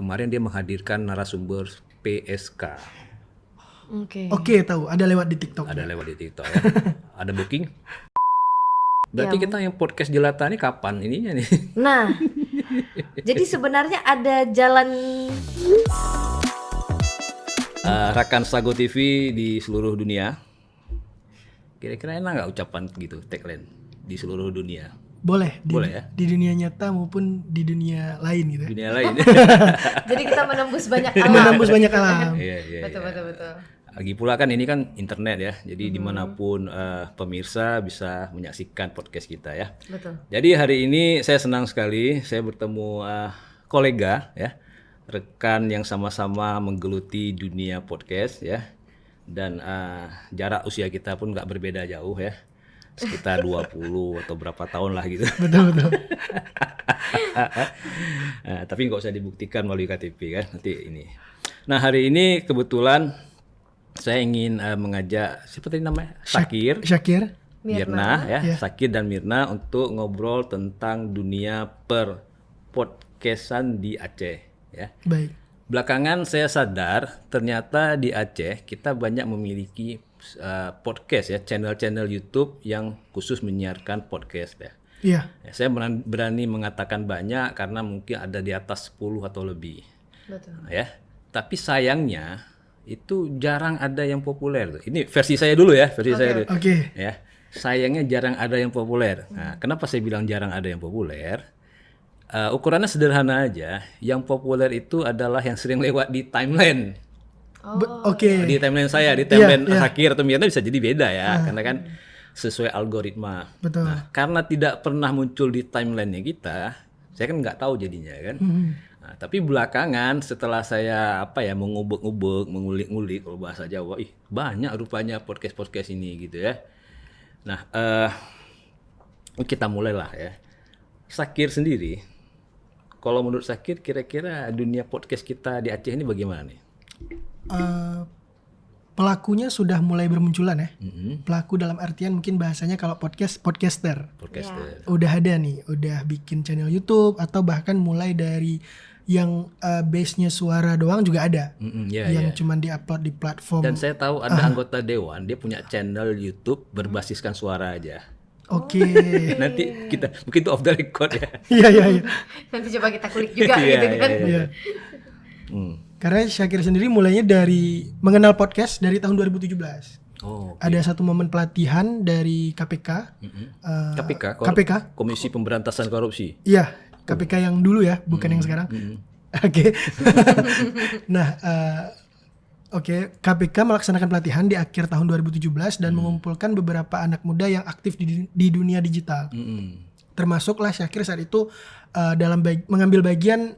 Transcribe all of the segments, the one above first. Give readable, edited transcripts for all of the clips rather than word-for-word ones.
kemarin dia menghadirkan narasumber PSK. Oke, tahu. Ada lewat di TikTok. Ada lewat di TikTok ya. Ada booking? Berarti kita yang podcast jelata ini kapan ininya nih? Nah, jadi sebenarnya ada jalan Rakan Sago TV di seluruh dunia. Kira-kira enak nggak ucapan gitu, tagline di seluruh dunia? Boleh ya? Di dunia nyata maupun di dunia lain gitu. Dunia lain. jadi kita menembus banyak alam. Menembus banyak alam. Iya. Betul. Lagi pula kan ini kan internet ya, jadi dimanapun pemirsa bisa menyaksikan podcast kita ya. Betul. Jadi hari ini saya senang sekali, saya bertemu kolega ya, rekan yang sama-sama menggeluti dunia podcast ya, dan jarak usia kita pun nggak berbeda jauh ya, sekitar 20 atau berapa tahun lah gitu. Betul. Tapi nggak usah dibuktikan melalui KTP kan, nanti ini. Nah hari ini kebetulan saya ingin mengajak siapa tadi namanya? Syakir, Mirna ya, Syakir dan Mirna untuk ngobrol tentang dunia podcastan di Aceh ya. Baik. Belakangan saya sadar ternyata di Aceh kita banyak memiliki podcast ya, channel-channel YouTube yang khusus menyiarkan podcast ya. Iya. Ya, saya berani mengatakan banyak karena mungkin ada di atas 10 atau lebih. Betul. Ya. Tapi sayangnya itu jarang ada yang populer. Ini versi saya dulu ya, saya dulu. Oke. Ya. Sayangnya jarang ada yang populer. Nah, kenapa saya bilang jarang ada yang populer? Ukurannya sederhana aja. Yang populer itu adalah yang sering lewat di timeline. Oke. Di timeline saya, di timeline Syakir atau Mirna bisa jadi beda ya, karena kan sesuai algoritma. Betul. Nah, karena tidak pernah muncul di timelinenya kita, saya kan nggak tahu jadinya kan. Nah, tapi belakangan setelah saya mengubek-ubek, mengulik-ngulik kalau bahasa Jawa, banyak rupanya podcast ini gitu ya. Nah, kita mulailah ya. Syakir sendiri, kalau menurut Syakir kira-kira dunia podcast kita di Aceh ini bagaimana nih? Pelakunya sudah mulai bermunculan ya. Pelaku dalam artian mungkin bahasanya kalau podcaster. Udah ada nih, udah bikin channel YouTube atau bahkan mulai dari yang base-nya suara doang juga ada. Yang cuman diupload di platform. Dan saya tahu ada anggota dewan, dia punya channel YouTube berbasiskan suara aja. Oke. Nanti kita mungkin itu off the record ya. Iya. Nanti coba kita kulik juga gitu kan. Iya. Karena Syakir sendiri mulainya dari mengenal podcast dari tahun 2017. Oh, okay. Ada satu momen pelatihan dari KPK. KPK, Komisi Pemberantasan Korupsi. Iya, KPK yang dulu ya, bukan yang sekarang. Oke. Nah, KPK melaksanakan pelatihan di akhir tahun 2017 dan mengumpulkan beberapa anak muda yang aktif di dunia digital. Termasuklah Syakir saat itu dalam mengambil bagian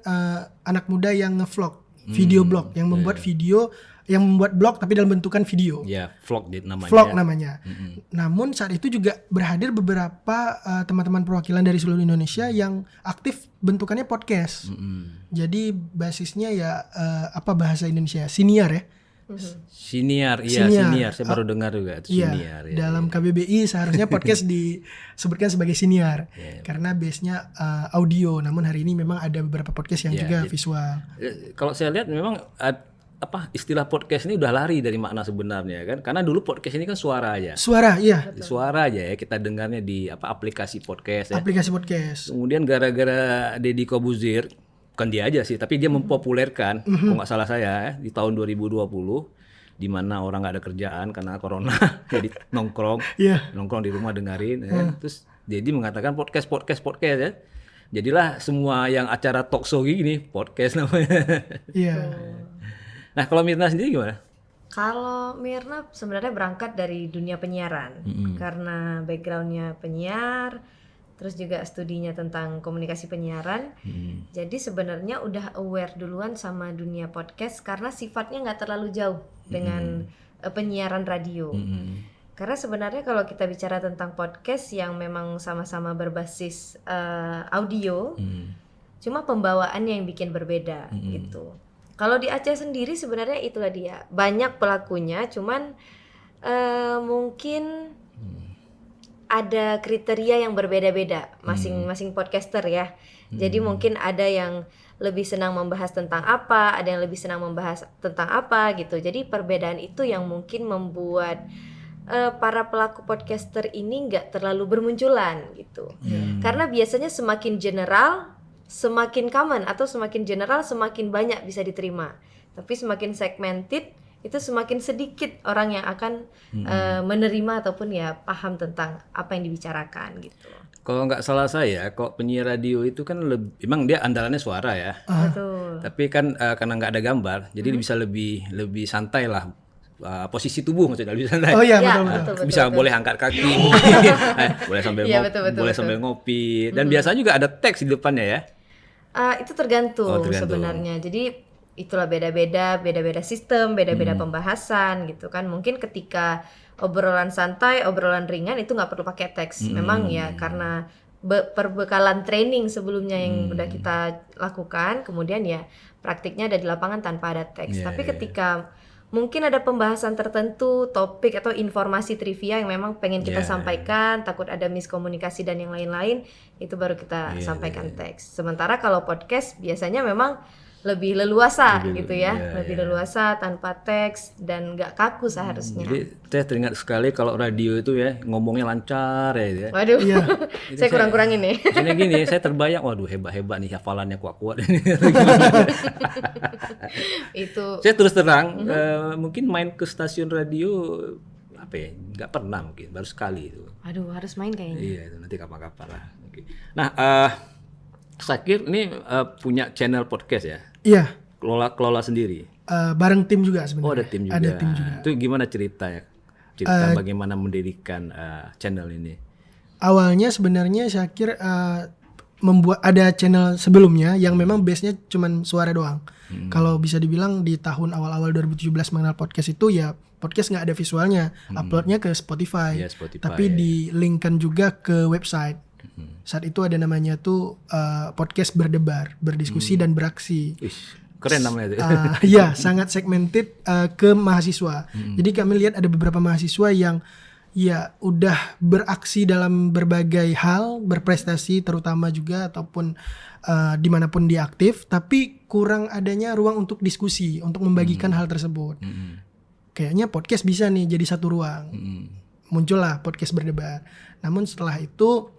anak muda yang ngevlog, video blog, yang membuat video, yang membuat blog tapi dalam bentukan video. Ya, vlog namanya. Vlog namanya. Namun saat itu juga berhadir beberapa teman-teman perwakilan dari seluruh Indonesia yang aktif bentukannya podcast. Jadi basisnya ya bahasa Indonesia siniar ya. Siniar. Saya baru dengar juga itu siniar. Iya, dalam KBBI seharusnya podcast disebutkan sebagai siniar karena base-nya audio. Namun hari ini memang ada beberapa podcast yang juga visual. Kalau saya lihat memang istilah podcast ini udah lari dari makna sebenarnya kan, karena dulu podcast ini kan suara aja. Suara aja ya, kita dengarnya di aplikasi podcast ya. Aplikasi podcast. Kemudian gara-gara Deddy Corbuzier, bukan dia aja sih, tapi dia mempopulerkan, kalau nggak salah saya di tahun 2020, di mana orang nggak ada kerjaan karena corona, jadi nongkrong di rumah dengerin, terus Deddy mengatakan podcast ya. Jadilah semua yang acara talk show gini podcast namanya. Nah kalau Mirna sendiri gimana? Kalau Mirna sebenarnya berangkat dari dunia penyiaran, karena backgroundnya penyiar, terus juga studinya tentang komunikasi penyiaran. Jadi sebenarnya udah aware duluan sama dunia podcast karena sifatnya nggak terlalu jauh dengan penyiaran radio. Karena sebenarnya kalau kita bicara tentang podcast yang memang sama-sama berbasis audio, cuma pembawaannya yang bikin berbeda gitu. Kalau di Aceh sendiri sebenarnya itulah dia, banyak pelakunya, cuman mungkin ada kriteria yang berbeda-beda masing-masing podcaster ya. Jadi mungkin ada yang lebih senang membahas tentang apa, ada yang lebih senang membahas tentang apa gitu. Jadi perbedaan itu yang mungkin membuat para pelaku podcaster ini nggak terlalu bermunculan gitu. Karena biasanya semakin general, semakin common, atau semakin general semakin banyak bisa diterima. Tapi semakin segmented itu semakin sedikit orang yang akan menerima ataupun ya paham tentang apa yang dibicarakan gitu. Kalau nggak salah saya, kok penyiar radio itu kan emang dia andalannya suara ya. Betul. Tapi kan karena nggak ada gambar, jadi bisa lebih santai lah. Posisi tubuh maksudnya lebih santai. Oh iya, Ya, betul. betul. Bisa boleh angkat kaki, boleh sambil Iya, ngopi, betul. sambil ngopi. Dan biasanya juga ada teks di depannya ya. Itu tergantung, tergantung. sebenarnya. Jadi itulah beda-beda sistem, beda-beda pembahasan gitu kan. Mungkin ketika obrolan santai, obrolan ringan itu nggak perlu pakai teks. Memang ya karena perbekalan training sebelumnya yang udah kita lakukan, kemudian ya praktiknya ada di lapangan tanpa ada teks. Tapi ketika mungkin ada pembahasan tertentu, topik atau informasi trivia yang memang pengen kita sampaikan, takut ada miskomunikasi dan yang lain-lain, itu baru kita sampaikan teks. Sementara kalau podcast biasanya memang lebih leluasa gitu ya, lebih leluasa tanpa teks dan nggak kaku seharusnya. Jadi saya teringat sekali kalau radio itu ya ngomongnya lancar ya. Waduh, saya kurang-kurangin nih. Misalnya gini, saya terbayang, waduh hebat-hebat nih hafalannya kuat-kuat. Itu Saya terus terang, mungkin main ke stasiun radio apa ya, nggak pernah mungkin, baru sekali itu. aduh harus main kayaknya. Iya, itu nanti kapan-kapan lah. Oke. Nah, Syakir ini punya channel podcast ya, Iya, kelola sendiri. bareng tim juga sebenarnya. Oh, ada tim juga. Ada tim juga. Itu gimana ceritanya? Cerita bagaimana mendirikan channel ini? Awalnya sebenarnya Syakir membuat ada channel sebelumnya yang memang base-nya cuman suara doang. Kalau bisa dibilang di tahun awal-awal 2017 mengenal podcast itu ya podcast nggak ada visualnya, uploadnya ke Spotify. Iya, Spotify, Tapi ya. di-linkkan juga ke website. Saat itu ada namanya tuh podcast berdebar, berdiskusi dan beraksi. Wih, keren namanya itu. Ya, sangat segmented ke mahasiswa. Jadi kami lihat ada beberapa mahasiswa yang ya udah beraksi dalam berbagai hal, berprestasi terutama juga ataupun dimanapun dia aktif, tapi kurang adanya ruang untuk diskusi, untuk membagikan hal tersebut. Kayaknya podcast bisa nih jadi satu ruang. Muncullah podcast berdebar. Namun setelah itu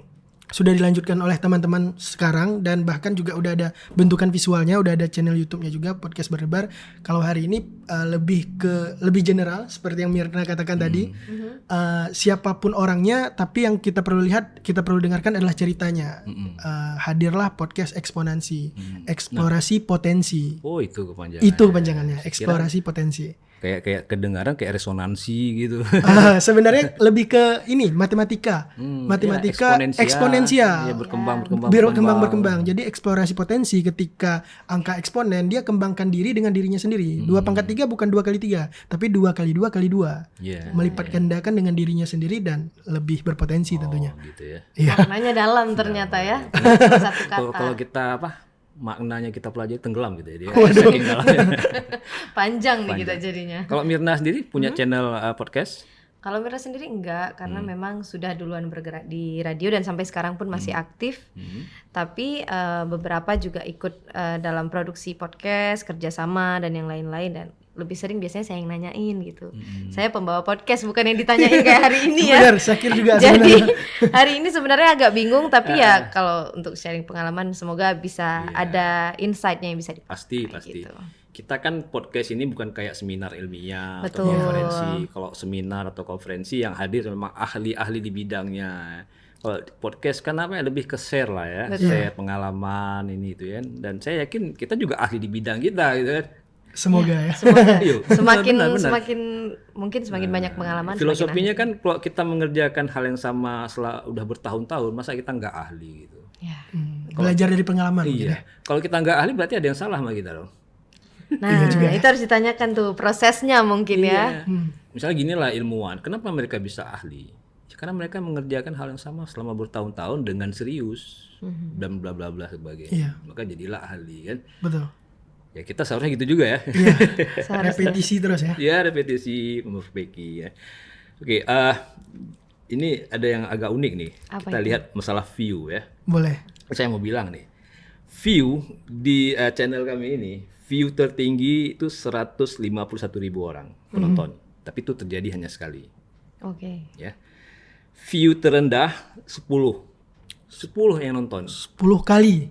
sudah dilanjutkan oleh teman-teman sekarang dan bahkan juga udah ada bentukan visualnya, udah ada channel YouTube-nya juga podcast berdebar. Kalau hari ini lebih general seperti yang Mirna katakan tadi, siapapun orangnya, tapi yang kita perlu lihat, kita perlu dengarkan adalah ceritanya. Hadirlah podcast eksponensi, eksplorasi potensi. Oh, itu kepanjangan. Itu kepanjangannya, eksplorasi potensi. Kayak kedengaran kayak resonansi gitu. Sebenarnya lebih ke ini matematika, eksponensial. Ya, berkembang. Jadi eksplorasi potensi ketika angka eksponen dia kembangkan diri dengan dirinya sendiri. 2/3 bukan 2x3, tapi 2x2x2. Iya. Melipat gandakan dengan dirinya sendiri dan lebih berpotensi tentunya. Oh, gitu ya. Iya. Maknanya dalam ternyata ya. Satu kata. Kalau kita maknanya kita pelajari tenggelam gitu ya dia. Saking dalamnya. Panjang nih kita jadinya. Kalau Mirna sendiri punya channel podcast? Kalau Mira sendiri enggak, karena memang sudah duluan bergerak di radio dan sampai sekarang pun masih aktif. Tapi beberapa juga ikut dalam produksi podcast, kerjasama dan yang lain-lain, dan lebih sering biasanya saya yang nanyain gitu. Saya pembawa podcast, bukan yang ditanyain kayak hari ini ya. Benar, Syakir juga Jadi sebenarnya. hari ini sebenarnya agak bingung, tapi ya kalau untuk sharing pengalaman semoga bisa ada insight-nya yang bisa dipakai. Pasti. Gitu. Kita kan podcast ini bukan kayak seminar ilmiah atau Betul. konferensi. Kalau seminar atau konferensi yang hadir memang ahli-ahli di bidangnya. Kalau podcast kan apa ya, lebih ke share lah ya, share pengalaman ini itu ya. Dan saya yakin kita juga ahli di bidang kita gitu kan. Semoga ya. Iya, Semakin benar. banyak pengalaman. Filosofinya kan kalau kita mengerjakan hal yang sama setelah udah bertahun-tahun, masa kita nggak ahli gitu. Ya. Belajar dari pengalaman gitu ya. Iya. Kalau kita nggak ahli berarti ada yang salah sama kita dong. Nah, itu harus ditanyakan tuh prosesnya mungkin ya. Misalnya gini lah ilmuwan, kenapa mereka bisa ahli? Karena mereka mengerjakan hal yang sama selama bertahun-tahun dengan serius dan bla bla bla sebagainya. Iya. Maka jadilah ahli kan. Betul. Ya kita seharusnya gitu juga ya. Iya. Repetisi terus ya. Ya repetisi, memperbaiki ya. Oke, ini ada yang agak unik nih. Apa Kita itu? lihat masalah view ya. Boleh. Saya mau bilang nih, view di channel kami ini, view tertinggi itu 151.000 orang penonton. Tapi itu terjadi hanya sekali. Oke. Ya. View terendah 10 yang nonton. 10 kali.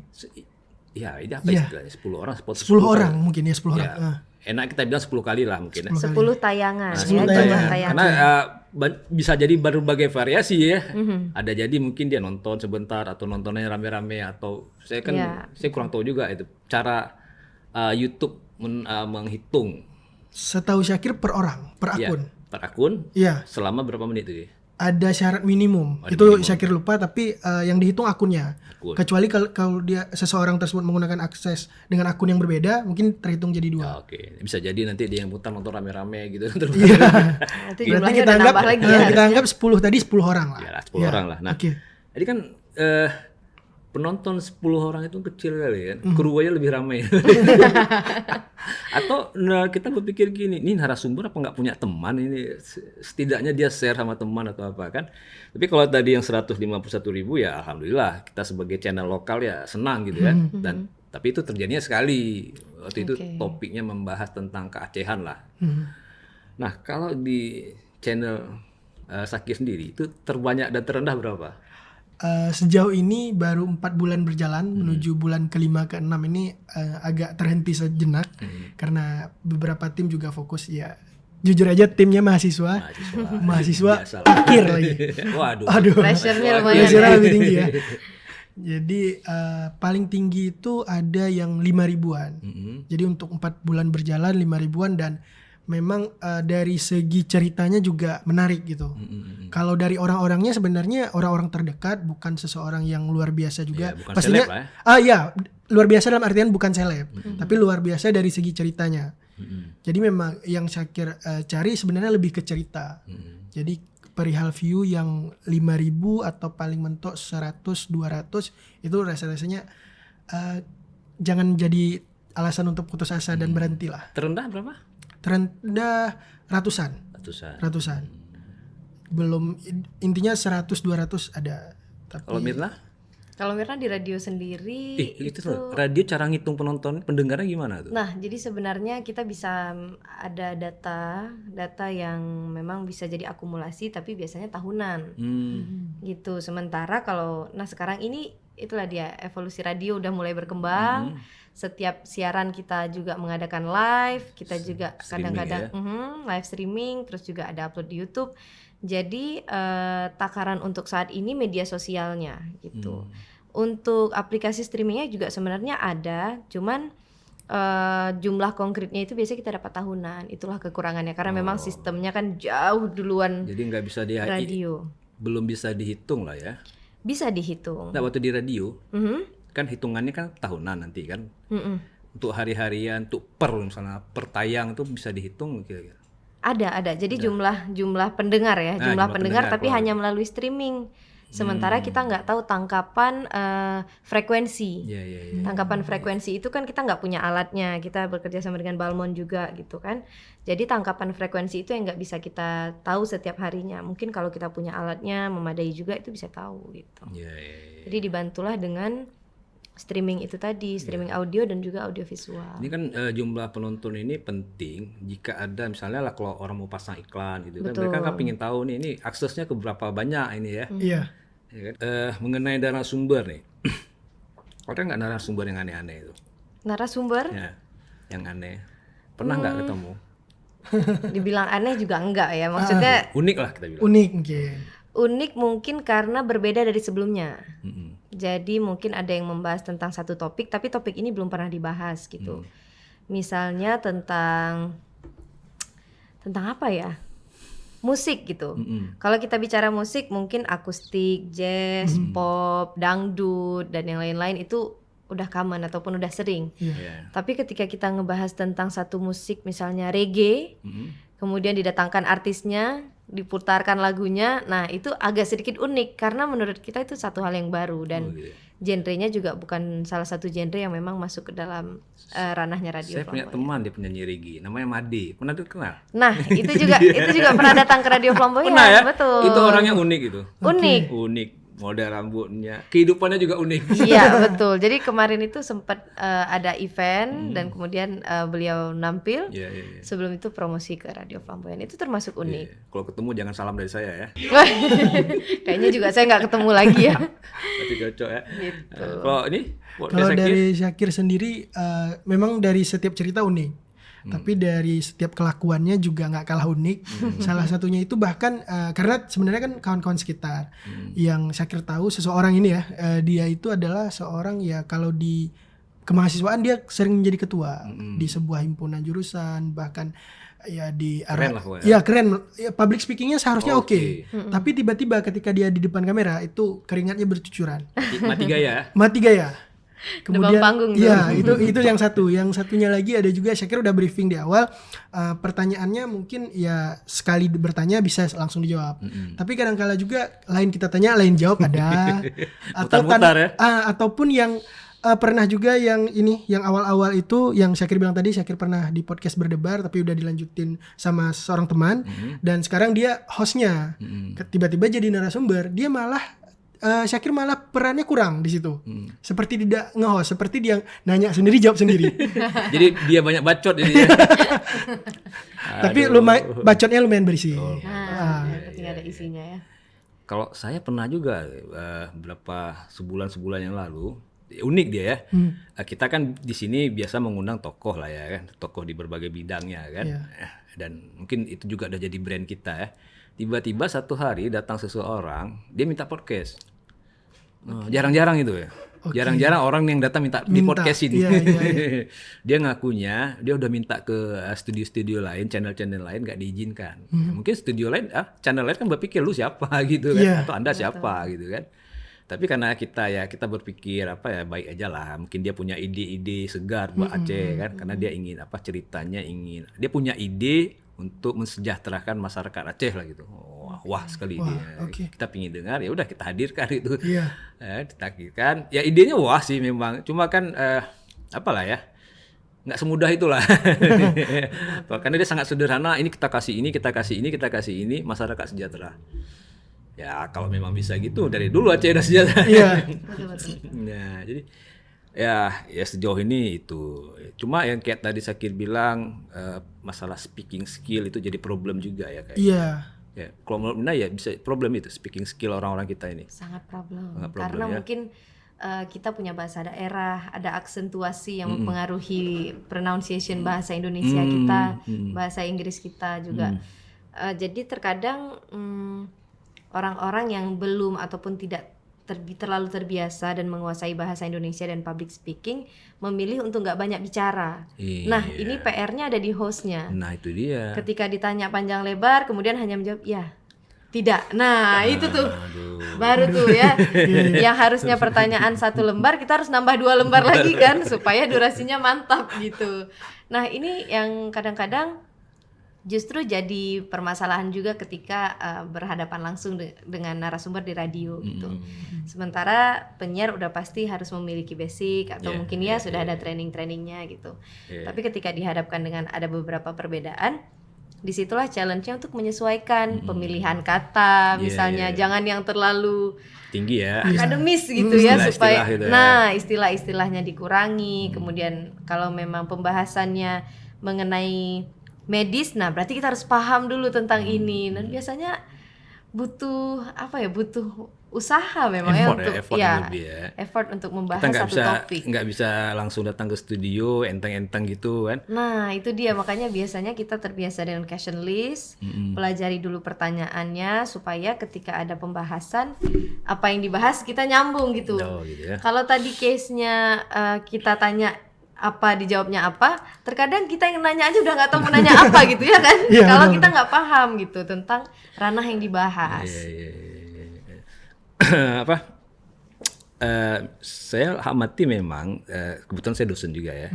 Ya, ini apa Iya. istilahnya? 10 orang, 10 orang mungkin ya 10 orang. Ya. Enak kita bilang 10 kali lah mungkin. 10 10 tayangan, 10 ya, tayangan. jumlah tayangan. Karena bisa jadi berbagai variasi ya. Ada jadi mungkin dia nonton sebentar atau nontonnya rame-rame atau saya kan Iya. saya kurang tahu juga itu cara YouTube menghitung Setahu Syakir per orang, per ya, akun. per akun Iya, selama berapa menit itu? ada syarat minimum. Ada Itu minimum. Syakir lupa tapi yang dihitung akunnya. Akun. Kecuali kalau dia seseorang tersebut menggunakan akses dengan akun yang berbeda, mungkin terhitung jadi 2. Ah, oke, bisa jadi nanti dia yang muter nonton rame-rame gitu. Terus Iya. Nanti Berarti jumlahnya kita udah anggap nambah lagi ya. kita anggap 10 tadi 10 orang lah. ya 10 orang lah. Nah, Oke. jadi kan penonton 10 orang itu kecil kali kan, kru aja lebih ramai. Atau kita berpikir gini, ini narasumber apa nggak punya teman ini, setidaknya dia share sama teman atau apa kan. Tapi kalau tadi yang 151.000 ya alhamdulillah kita sebagai channel lokal ya senang gitu kan. Dan tapi itu terjadinya sekali. Waktu itu Oke. topiknya membahas tentang keacehan lah. Hmm. Nah kalau di channel Sakir sendiri itu terbanyak dan terendah berapa? Sejauh ini baru 4 bulan berjalan menuju bulan ke-5 ke-6 ini agak terhenti sejenak karena beberapa tim juga fokus ya. Jujur aja timnya mahasiswa Biasa lah. akhir lagi. Waduh. Aduh. Pressure-nya lumayan Pressure-nya ya. lebih tinggi ya. Jadi paling tinggi itu ada yang 5.000-an. Jadi untuk 4 bulan berjalan 5.000-an dan memang dari segi ceritanya juga menarik gitu. Kalau dari orang-orangnya sebenarnya orang-orang terdekat, bukan seseorang yang luar biasa juga. Ya, bukan Pastinya seleb lah ya luar biasa dalam artian bukan seleb, tapi luar biasa dari segi ceritanya. Jadi memang yang Syakir cari sebenarnya lebih ke cerita. Jadi perihal view yang 5.000 atau paling mentok 100 200 itu rasanya jangan jadi alasan untuk putus asa dan berhenti lah. Terendah berapa? Terendah ratusan. Belum intinya 100 200 ada. Tapi Kalau Mirna? Kalau Mirna di radio sendiri Itu tuh radio cara ngitung penonton pendengarnya gimana tuh? Nah, jadi sebenarnya kita bisa ada data yang memang bisa jadi akumulasi tapi biasanya tahunan. Gitu. Sementara kalau sekarang ini itulah dia evolusi radio udah mulai berkembang. Setiap siaran kita juga mengadakan live, kita juga kadang-kadang live streaming, terus juga ada upload di YouTube. Jadi takaran untuk saat ini media sosialnya gitu. Untuk aplikasi streamingnya juga sebenarnya ada, cuman jumlah konkretnya itu biasanya kita dapat tahunan. Itulah kekurangannya karena memang sistemnya kan jauh duluan Jadi nggak bisa radio. belum bisa dihitung lah ya. Bisa dihitung. Nah waktu di radio kan hitungannya kan tahunan nanti kan. Untuk hari-harian, untuk misalnya per tayang itu bisa dihitung kira-kira. Ada. Jadi jumlah pendengar ya, jumlah pendengar tapi hanya melalui streaming. Sementara kita nggak tahu tangkapan frekuensi. Iya. Tangkapan frekuensi itu kan kita nggak punya alatnya. Kita bekerja sama dengan Balmon juga gitu kan. Jadi tangkapan frekuensi itu yang nggak bisa kita tahu setiap harinya. Mungkin kalau kita punya alatnya memadai juga itu bisa tahu gitu. Iya. Jadi dibantulah dengan streaming itu tadi, streaming audio dan juga audio visual. Ini kan jumlah penonton ini penting jika ada misalnya lah kalau orang mau pasang iklan gitu kan. Mereka kan pengen tahu nih ini aksesnya ke berapa banyak ini ya. Iya. Ya kan? Mengenai narasumber nih. Ada nggak narasumber yang aneh-aneh itu? Narasumber Ya, yang aneh. Pernah nggak ketemu? dibilang aneh juga enggak ya. Maksudnya Unik lah kita bilang. Unik mungkin. unik mungkin karena berbeda dari sebelumnya. Mm-mm. Jadi mungkin ada yang membahas tentang satu topik, tapi topik ini belum pernah dibahas gitu. Misalnya tentang apa ya? Musik gitu. Kalau kita bicara musik mungkin akustik, jazz, pop, dangdut dan yang lain-lain itu udah common ataupun udah sering. Yeah. Tapi ketika kita ngebahas tentang satu musik misalnya reggae, kemudian didatangkan artisnya, diputarkan lagunya. Nah itu agak sedikit unik karena menurut kita itu satu hal yang baru dan genrenya juga bukan salah satu genre yang memang masuk ke dalam ranahnya radio Saya punya Flamboyan. teman dia penyanyi reggae, namanya Made. Pernah kenal? Nah itu juga pernah datang ke radio Flamboyan. Pernah ya? Betul. Itu orangnya unik itu. Unik. Unik. Model rambutnya, kehidupannya juga unik. Iya betul. Jadi kemarin itu sempat ada event dan kemudian beliau nampil. Iya. Sebelum itu promosi ke radio Flamboyan. Itu termasuk unik. Iya. Kalau ketemu jangan salam dari saya ya. Kayaknya juga saya nggak ketemu lagi ya. Berarti cocok ya. Gitu. Kalau ini, Kalau dari Syakir sendiri, memang dari setiap cerita unik. Tapi dari setiap kelakuannya juga nggak kalah unik. Salah satunya itu bahkan karena sebenarnya kan kawan-kawan sekitar yang Syakir tahu seseorang ini ya, dia itu adalah seorang ya kalau di kemahasiswaan dia sering menjadi ketua di sebuah himpunan jurusan, bahkan ya di Keren lah pokoknya. ya keren. Ya, public speakingnya seharusnya Oke. oke. Tapi tiba-tiba ketika dia di depan kamera itu keringatnya bercucuran. mati gaya. Mati gaya. Kemudian panggung tuh. ya itu yang satu. Yang satunya lagi ada juga Syakir udah briefing di awal, pertanyaannya mungkin ya sekali bertanya bisa langsung dijawab. Tapi kadang-kala juga lain kita tanya lain jawab ada. Mutar-mutar ya. Ataupun yang pernah juga yang ini yang awal-awal itu yang Syakir bilang tadi, Syakir pernah di podcast berdebar tapi udah dilanjutin sama seorang teman dan sekarang dia hostnya. Tiba-tiba jadi narasumber, dia malah Syakir malah perannya kurang di situ. Seperti tidak nge-host, seperti dia nanya sendiri jawab sendiri. Jadi dia banyak bacot jadinya. Tapi bacotnya lumayan berisi. Nah, penting ada isinya ya. Kalau saya pernah juga beberapa sebulan yang lalu, unik dia ya. Kita kan di sini biasa mengundang tokoh lah ya kan, tokoh di berbagai bidangnya kan. Dan mungkin itu juga udah jadi brand kita ya. Tiba-tiba satu hari datang seseorang, dia minta podcast. Jarang-jarang itu ya. Jarang-jarang orang yang datang minta di podcast ini. Iya. Dia ngakunya dia udah minta ke studio-studio lain, channel-channel lain nggak diizinkan. Mungkin studio lain, channel lain kan berpikir lu siapa gitu kan, atau Anda siapa gitu kan. Tapi karena kita berpikir baik aja lah. Mungkin dia punya ide-ide segar buat Aceh kan, karena dia ingin ceritanya dia punya ide untuk mensejahterakan masyarakat Aceh lah gitu. Wah sekali dia. Kita pingin dengar, ya udah kita hadirkan itu. Kita hadirkan. Ya idenya wah sih memang. Cuma kan apalah ya. Nggak semudah itulah. Karena dia sangat sederhana, ini kita kasih ini, kita kasih ini, kita kasih ini, masyarakat sejahtera. Ya kalau memang bisa gitu dari dulu Aceh udah sejahtera. Nah, jadi ya sejauh ini itu. Cuma yang kayak tadi Syakir bilang masalah speaking skill itu jadi problem juga ya kayak. Ya, kalau menurut Mina ya bisa problem itu speaking skill orang-orang kita ini. Sangat problem. Ya. Karena mungkin kita punya bahasa daerah, ada aksentuasi yang mempengaruhi pronunciation bahasa Indonesia kita, bahasa Inggris kita juga. Jadi terkadang orang-orang yang belum ataupun tidak terlalu terbiasa dan menguasai bahasa Indonesia dan public speaking memilih untuk nggak banyak bicara. Nah ini PR-nya ada di hostnya. Nah itu dia. Ketika ditanya panjang lebar kemudian hanya menjawab ya, tidak. Nah itu tuh baru tuh ya. Yang harusnya pertanyaan 1 lembar kita harus nambah 2 lembar lagi kan supaya durasinya mantap gitu. Nah ini yang kadang-kadang justru jadi permasalahan juga ketika berhadapan langsung dengan narasumber di radio gitu. Sementara penyiar udah pasti harus memiliki basic atau mungkin sudah ada training-trainingnya gitu. Tapi ketika dihadapkan dengan ada beberapa perbedaan, disitulah challenge-nya untuk menyesuaikan pemilihan kata, misalnya jangan yang terlalu tinggi ya, akademis gitu ya, supaya gitu istilah-istilahnya dikurangi. Kemudian kalau memang pembahasannya mengenai medis, nah berarti kita harus paham dulu tentang ini. Dan biasanya butuh usaha memang effort untuk membahas satu topik. Nggak bisa langsung datang ke studio enteng-enteng gitu kan. Nah itu dia, makanya biasanya kita terbiasa dengan question list, pelajari dulu pertanyaannya supaya ketika ada pembahasan apa yang dibahas kita nyambung gitu. Kalau tadi case-nya kita tanya apa dijawabnya apa, terkadang kita yang nanya aja udah nggak tahu mau nanya apa gitu ya kan. Kalau kita nggak paham gitu tentang ranah yang dibahas. Saya amati memang kebetulan saya dosen juga ya.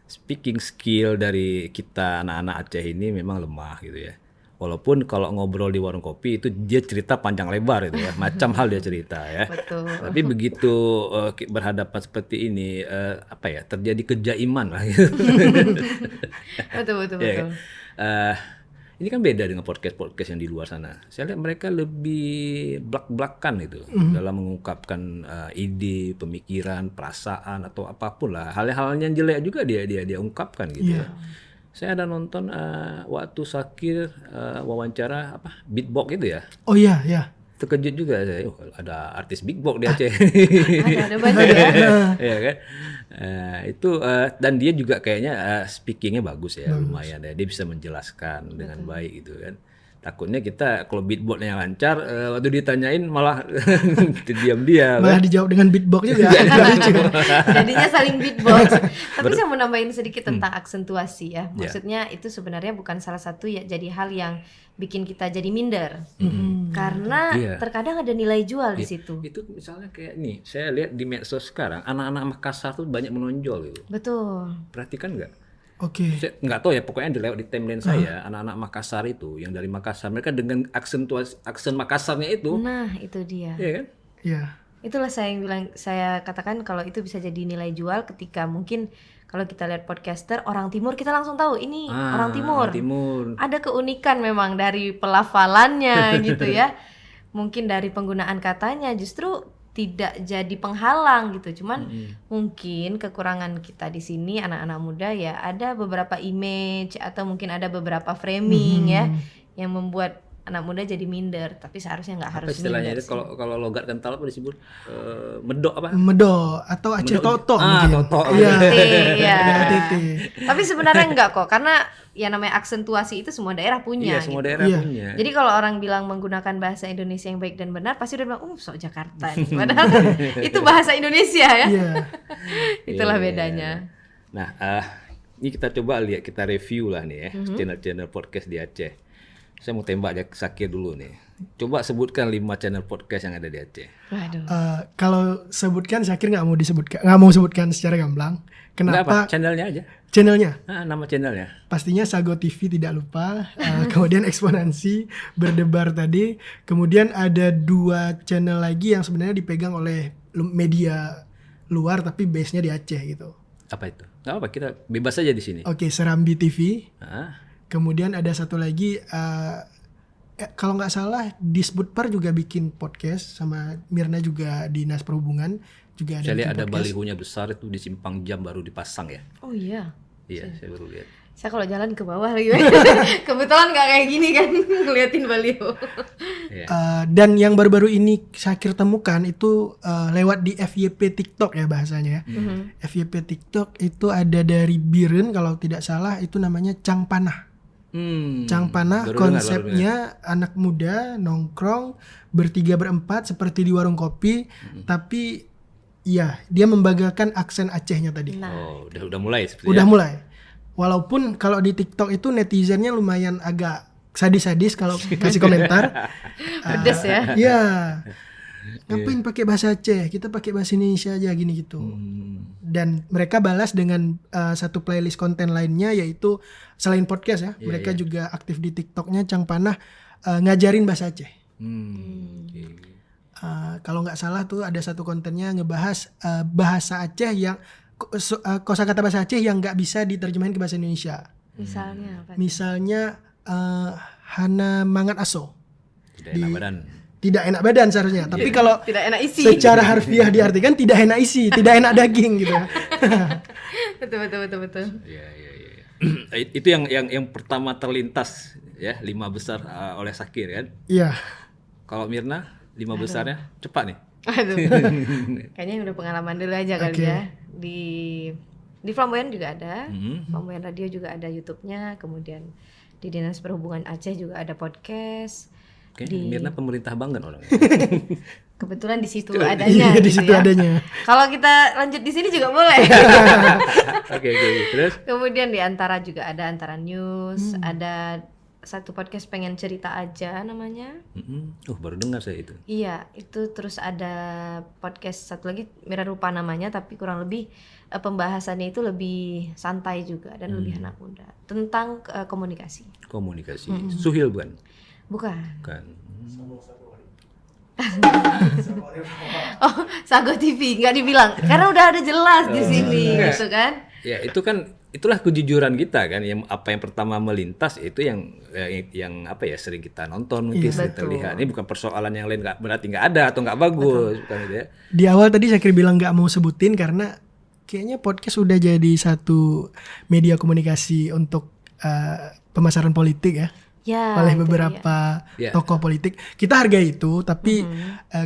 Speaking skill dari kita anak-anak Aceh ini memang lemah gitu ya. Walaupun kalau ngobrol di warung kopi itu dia cerita panjang lebar itu ya, macam hal dia cerita ya. Betul. Tapi begitu berhadapan seperti ini, terjadi kejaiman lah. Gitu. Betul. Ya, ini kan beda dengan podcast yang di luar sana. Saya lihat mereka lebih blak-blakan itu dalam mengungkapkan ide, pemikiran, perasaan atau apapun lah. Hal-hal yang jelek juga dia ungkapkan gitu ya. Saya ada nonton waktu Syakir wawancara beatbox itu ya. Oh iya. Terkejut juga saya, ada artis beatbox di Aceh. Ada banyak ya. Iya kan? Dan dia juga kayaknya speakingnya bagus ya, lumayan ya. Dia bisa menjelaskan dengan baik gitu kan. Takutnya kita kalau beatboxnya lancar, waktu ditanyain malah diam-diam. Malah dijawab dengan beatbox juga. Jadinya saling beatbox. Tapi saya mau nambahin sedikit tentang aksentuasi ya. Maksudnya itu sebenarnya bukan salah satu ya jadi hal yang bikin kita jadi minder. Karena terkadang ada nilai jual di situ. Itu misalnya kayak nih, saya lihat di medsos sekarang anak-anak Makassar tuh banyak menonjol gitu. Betul. Perhatikan nggak? Oke. Saya nggak tahu ya, pokoknya dilewat di timeline saya anak-anak Makassar itu yang dari Makassar, mereka dengan aksen Makassarnya itu. Nah, itu dia. Iya kan? Iya. Itulah saya katakan kalau itu bisa jadi nilai jual ketika mungkin kalau kita lihat podcaster orang timur, kita langsung tahu ini orang timur. Ada keunikan memang dari pelafalannya gitu ya. Mungkin dari penggunaan katanya justru tidak jadi penghalang gitu. Cuman mungkin kekurangan kita di sini anak-anak muda ya ada beberapa image atau mungkin ada beberapa framing ya yang membuat anak muda jadi minder, tapi seharusnya nggak harus istilahnya minder. Itu kalau logat kental apa disebut? Medok apa? Medok atau Aceh Toto mungkin. Toto. Iya. TT. Tapi sebenarnya enggak kok, karena ya namanya aksentuasi itu semua daerah punya. Iya, semua gitu. daerah punya. Jadi kalau orang bilang menggunakan bahasa Indonesia yang baik dan benar, pasti udah bilang, sok Jakarta nih. Padahal itu bahasa Indonesia ya. Iya. Itulah bedanya. Nah, ini kita coba lihat, kita review lah nih ya, channel-channel podcast di Aceh. Saya mau tembak Syakir dulu nih. Coba sebutkan 5 channel podcast yang ada di Aceh. Waduh. Kalau sebutkan Syakir nggak mau sebutkan secara gamblang. Kenapa? Channelnya aja. Channelnya? Nama channelnya. Pastinya Sago TV tidak lupa. Kemudian Eksponensi, Berdebar tadi. Kemudian ada 2 channel lagi yang sebenarnya dipegang oleh media luar tapi base-nya di Aceh gitu. Apa itu? Nggak apa, kita bebas aja di sini. Oke, Serambi TV. Hah? Kemudian ada satu lagi, kalau nggak salah Disbudper juga bikin podcast, sama Mirna juga Dinas Perhubungan juga ada. Saya lihat ada podcast. balihonya besar itu di Simpang Jam baru dipasang ya. Oh iya. Iya, saya baru lihat. Saya kalau jalan ke bawah lagi. Kebetulan nggak kayak gini kan ngeliatin baliho. Dan yang baru-baru ini Syakir temukan itu lewat di FYP TikTok ya bahasanya. FYP TikTok itu ada dari Biren kalau tidak salah, itu namanya Cang Panah. Cang Panah konsepnya anak muda nongkrong bertiga berempat seperti di warung kopi, tapi ya dia membanggakan aksen Acehnya tadi. Oh, udah mulai seperti Udah mulai. Walaupun kalau di TikTok itu netizennya lumayan agak sadis-sadis kalau kasih komentar. Pedes ya. Iya. Ngapain pakai bahasa Aceh? Kita pakai bahasa Indonesia aja gini gitu. Dan mereka balas dengan satu playlist konten lainnya, yaitu selain podcast ya, mereka juga aktif di TikToknya Cang Panah ngajarin bahasa Aceh. Kalau nggak salah tuh ada satu kontennya ngebahas bahasa Aceh yang kosakata bahasa Aceh yang nggak bisa diterjemahin ke bahasa Indonesia. Misalnya apa? Misalnya Hana Mangat Aso. Tidak enak badan. Tidak enak badan seharusnya, tapi kalau Tidak enak isi. secara harfiah diartikan tidak enak isi, tidak enak daging gitu. Betul. Iya. Itu yang pertama terlintas ya, 5 besar oleh Syakir kan. Iya. Kalau Mirna 5 besarnya cepat nih. Aduh. Kayaknya yang udah pengalaman dulu aja kali ya. Di Flamboyan juga ada. Flamboyan Radio juga ada YouTube-nya, kemudian di Dinas Perhubungan Aceh juga ada podcast. Mirna pemerintah banget orangnya. Kebetulan di situ adanya. Iya, di situ adanya. Kalau kita lanjut di sini juga boleh. Oke. Terus? Kemudian di Antara juga ada Antara News, ada satu podcast pengen cerita aja namanya. Baru dengar saya itu. Iya, itu terus ada podcast satu lagi Mira lupa namanya, tapi kurang lebih pembahasannya itu lebih santai juga dan lebih anak muda tentang komunikasi. Komunikasi. Suhil bukan? Bukan. Bukan. Oh, Sago TV nggak dibilang karena udah ada jelas di sini, gitu kan? Ya itu kan itulah kejujuran kita kan, yang apa yang pertama melintas itu yang apa ya sering kita nonton mungkin sering terlihat. Ini bukan persoalan yang lain, berarti nggak ada atau nggak bagus, bukan itu ya. Di awal tadi Syakir bilang nggak mau sebutin karena kayaknya podcast udah jadi satu media komunikasi untuk pemasaran politik ya. Ya, Oleh itu beberapa dia. tokoh politik. Kita hargai itu, tapi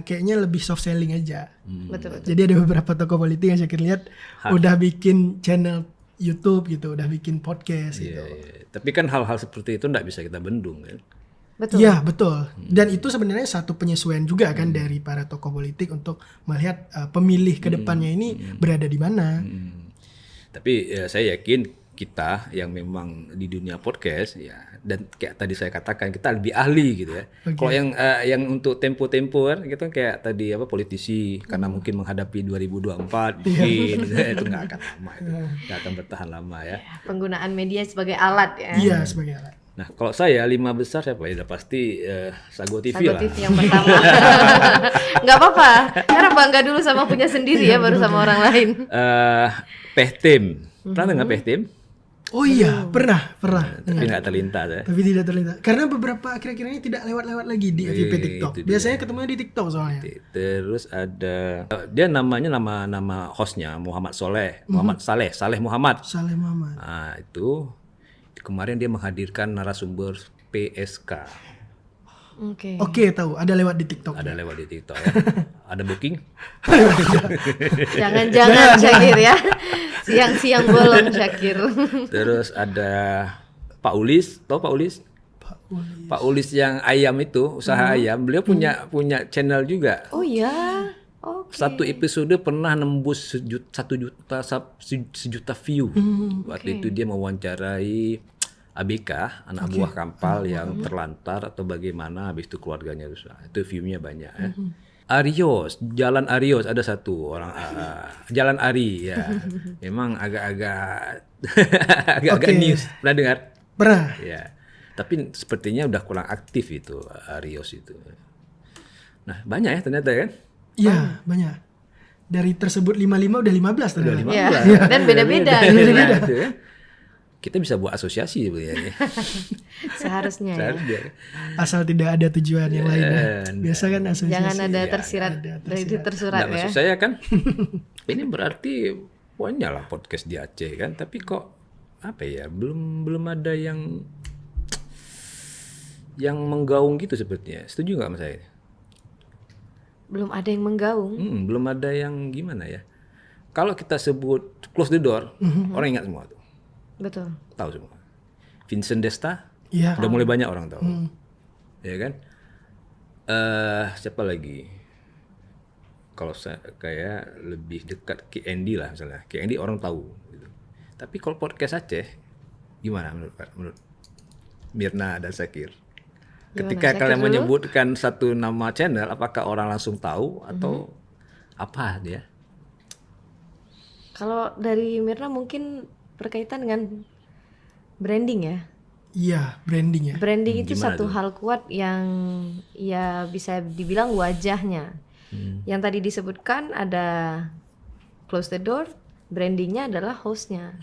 kayaknya lebih soft selling aja. Betul. Jadi ada beberapa tokoh politik yang Syakir lihat udah bikin channel YouTube gitu, udah bikin podcast gitu. Iya. Tapi kan hal-hal seperti itu nggak bisa kita bendung kan. Betul. Iya, betul. Dan itu sebenarnya satu penyesuaian juga kan dari para tokoh politik untuk melihat pemilih ke depannya ini berada di mana. Tapi saya yakin kita yang memang di dunia podcast ya, dan kayak tadi saya katakan kita lebih ahli gitu ya. Kalau yang untuk tempo-tempo kan gitu kayak tadi apa politisi karena mungkin menghadapi 2024 mungkin itu nggak akan lama itu. Nggak akan bertahan lama ya. Penggunaan media sebagai alat ya. Iya, sebagai alat. Nah, kalau saya 5 besar siapa ya? Udah pasti Sago TV Sago lah. TV yang pertama. Nggak apa-apa, karena bangga dulu sama punya sendiri ya, baru sama orang lain. Pehtim. Pernah dengar Pehtim? Oh iya, pernah. Tapi nggak terlintas ya. Tapi tidak terlintas. Karena beberapa akhir-akhir ini tidak lewat-lewat lagi di FYP TikTok. itu Biasanya ketemunya di TikTok soalnya. Terus ada dia namanya nama hostnya Muhammad Saleh Muhammad. Saleh Muhammad. Nah, itu kemarin dia menghadirkan narasumber PSK. Oke. Oke, tahu. Ada lewat di TikTok. Ada lewat di TikTok ya. Ada booking? Jangan-jangan Syakir ya. Siang-siang bolong Syakir. Terus ada Pak Ulis, tahu Pak Ulis? Pak Ulis yang ayam itu, usaha ayam, beliau punya channel juga. Oh iya. Oke. Satu episode pernah nembus sejuta view. Waktu itu dia mewawancarai ABK, anak buah kapal yang terlantar atau bagaimana, habis itu keluarganya rusak. Itu view-nya banyak ya. Arios, Jalan Arios ada satu orang Jalan Ari ya. Memang agak-agak news. Pernah dengar? Pernah. Ya. Tapi sepertinya udah kurang aktif itu Arios itu. Nah, banyak ya ternyata kan? Iya, banyak. Dari tersebut 55 udah 15 ternyata. Iya. Dan beda-beda. Beda-beda. Itu, ya. Kita bisa buat asosiasi sebenarnya. Seharusnya ya. Seharusnya. Asal tidak ada tujuan yang lain. Ya. Biasa kan asosiasi. Jangan ada tersirat dari tersurat Nah, ya. maksud saya kan ini berarti banyak lah podcast di Aceh kan, tapi kok apa ya belum ada yang menggaung gitu sepertinya. Setuju nggak sama saya? Belum ada yang menggaung. Belum ada yang gimana ya? Kalau kita sebut close the door, orang ingat semua tuh. Betul. Tahu semua. Vincent Desta, Iya. udah mulai banyak orang tahu. Ya kan? Siapa lagi? Kalau saya kayak lebih dekat Ki Andy lah misalnya. Ki Andy orang tahu gitu. Tapi kalau podcast Aceh gimana menurut Mirna dan Syakir? Ketika Syakir kalian dulu? menyebutkan satu nama channel, apakah orang langsung tahu atau apa dia? Kalau dari Mirna mungkin berkaitan dengan branding ya. Iya, branding ya. Branding itu gimana satu tuh? hal kuat yang ya bisa dibilang wajahnya. Yang tadi disebutkan ada close the door, brandingnya adalah hostnya.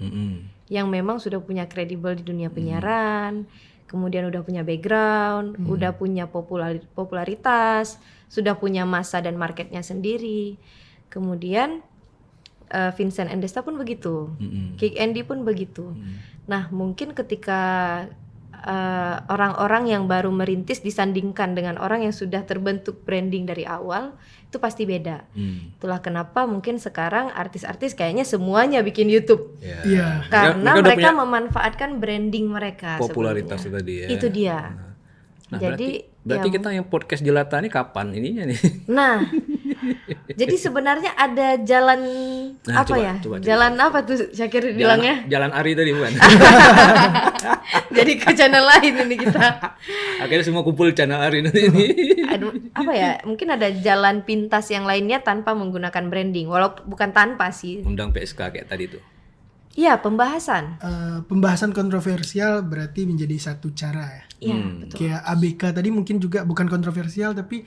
Yang memang sudah punya kredibel di dunia penyiaran, kemudian udah punya background, udah punya popularitas, sudah punya masa dan marketnya sendiri. Kemudian Vincent Endesta pun begitu, Kick Andy pun begitu. Nah mungkin ketika orang-orang yang baru merintis disandingkan dengan orang yang sudah terbentuk branding dari awal, itu pasti beda. Itulah kenapa mungkin sekarang artis-artis kayaknya semuanya bikin YouTube. Iya. Karena udah mereka punya memanfaatkan branding mereka popularitas sebelumnya. tadi ya. Itu dia. Nah, Jadi berarti ya, kita yang podcast jelata ini kapan ininya nih? nah Jadi sebenarnya ada jalan Nah, apa coba, ya? coba, Jalan apa tuh Syakir bilangnya? Jalan Ari tadi bukan? Jadi ke channel lain ini kita. Akhirnya semua kumpul channel Ari nanti ini. Aduh, apa ya? Mungkin ada jalan pintas yang lainnya tanpa menggunakan branding. Walaupun bukan tanpa sih. Undang PSK kayak tadi tuh. Iya, pembahasan. Pembahasan kontroversial berarti menjadi satu cara ya. Iya, betul. Kayak ABK tadi mungkin juga bukan kontroversial tapi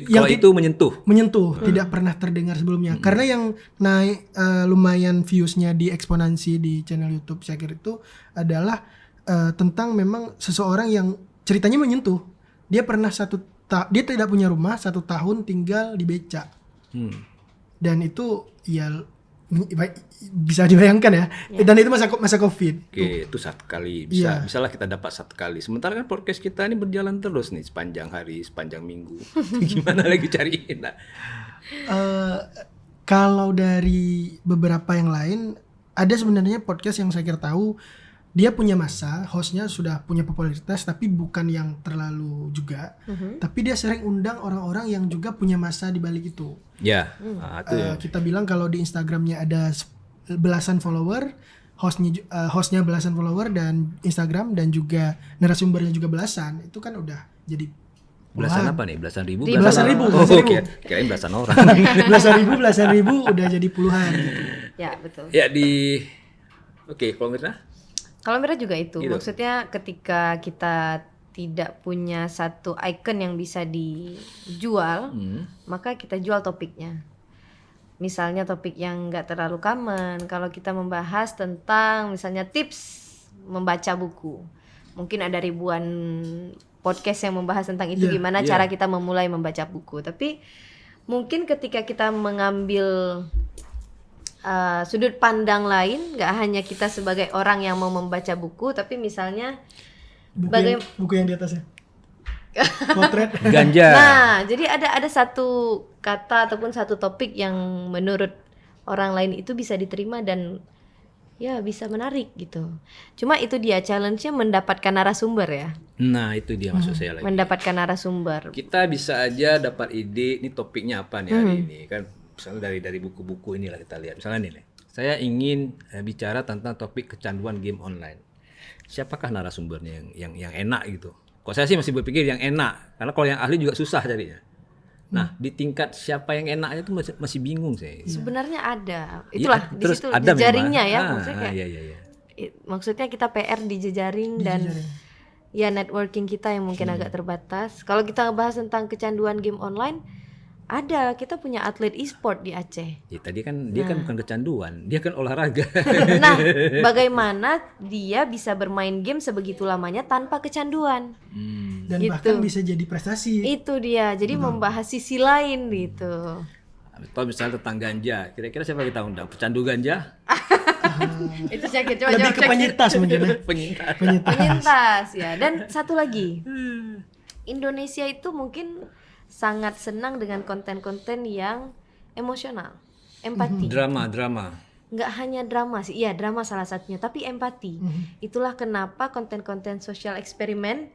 Kalau itu menyentuh. tidak pernah terdengar sebelumnya. Karena yang naik lumayan viewsnya di eksponensi di channel YouTube Syakir itu adalah tentang memang seseorang yang ceritanya menyentuh. Dia pernah dia tidak punya rumah 1 tahun tinggal di becak. Dan itu ya bisa dibayangkan ya. Dan itu masa Covid. Oke, itu satu kali Iya. bisalah kita dapat satu kali. Sementara kan podcast kita ini berjalan terus nih sepanjang hari, sepanjang minggu. Gimana lagi cariin? Nah, Kalau dari beberapa yang lain, ada sebenarnya podcast yang saya kira tahu dia punya masa, hostnya sudah punya popularitas, tapi bukan yang terlalu juga. Tapi dia sering undang orang-orang yang juga punya masa di balik itu. ya, nah, itu ya. Kita bilang kalau di Instagramnya ada belasan follower, hostnya belasan follower dan Instagram dan juga narasumbernya juga belasan, itu kan udah jadi Belasan apa nih? Belasan ribu? Belasan ribu, Oh, belasan ribu. kirain belasan orang. belasan ribu udah jadi puluhan gitu. Ya, betul. Ya Oke, kalau Mirna? Kalau Mira juga itu, Gitu. maksudnya ketika kita tidak punya satu icon yang bisa dijual, maka kita jual topiknya. Misalnya topik yang nggak terlalu common, kalau kita membahas tentang misalnya tips membaca buku, mungkin ada ribuan podcast yang membahas tentang itu, gimana cara kita memulai membaca buku. Tapi mungkin ketika kita mengambil sudut pandang lain, nggak hanya kita sebagai orang yang mau membaca buku, tapi misalnya Buku yang di atasnya. Potret. Ganja. nah, jadi ada satu kata ataupun satu topik yang menurut orang lain itu bisa diterima dan ya bisa menarik gitu. Cuma itu dia challenge-nya mendapatkan narasumber ya. Nah, itu dia maksud saya lagi. Mendapatkan narasumber. Kita bisa aja dapat ide, ini topiknya apa nih hari ini kan. Misalnya dari buku-buku inilah kita lihat. Misalnya nih, saya ingin bicara tentang topik kecanduan game online. Siapakah narasumbernya yang enak gitu? Kok saya sih masih berpikir yang enak, karena kalau yang ahli juga susah carinya. Nah, di tingkat siapa yang enaknya itu masih bingung saya. Sebenarnya ada. Itulah Ya, di terus situ ada jejaringnya memang. ya, maksudnya kayak Iya. maksudnya kita PR di jejaring dan ya networking kita yang mungkin agak terbatas. Kalau kita ngebahas tentang kecanduan game online, kita punya atlet e-sport di Aceh. Ya, tadi kan dia kan bukan kecanduan, dia kan olahraga. Nah, bagaimana dia bisa bermain game sebegitu lamanya tanpa kecanduan? Dan Gitu. bahkan bisa jadi prestasi. Itu dia. Jadi membahas sisi lain gitu. Atau misalnya tentang ganja, kira-kira siapa kita undang? Pecandu ganja? Itu saya coba Lebih ke penyintas mungkin ya. Penyintas. penyintas ya. Dan satu lagi, Indonesia itu mungkin sangat senang dengan konten-konten yang emosional, empati. Drama. Nggak hanya drama sih, iya drama salah satunya, tapi empati. Itulah kenapa konten-konten sosial eksperimen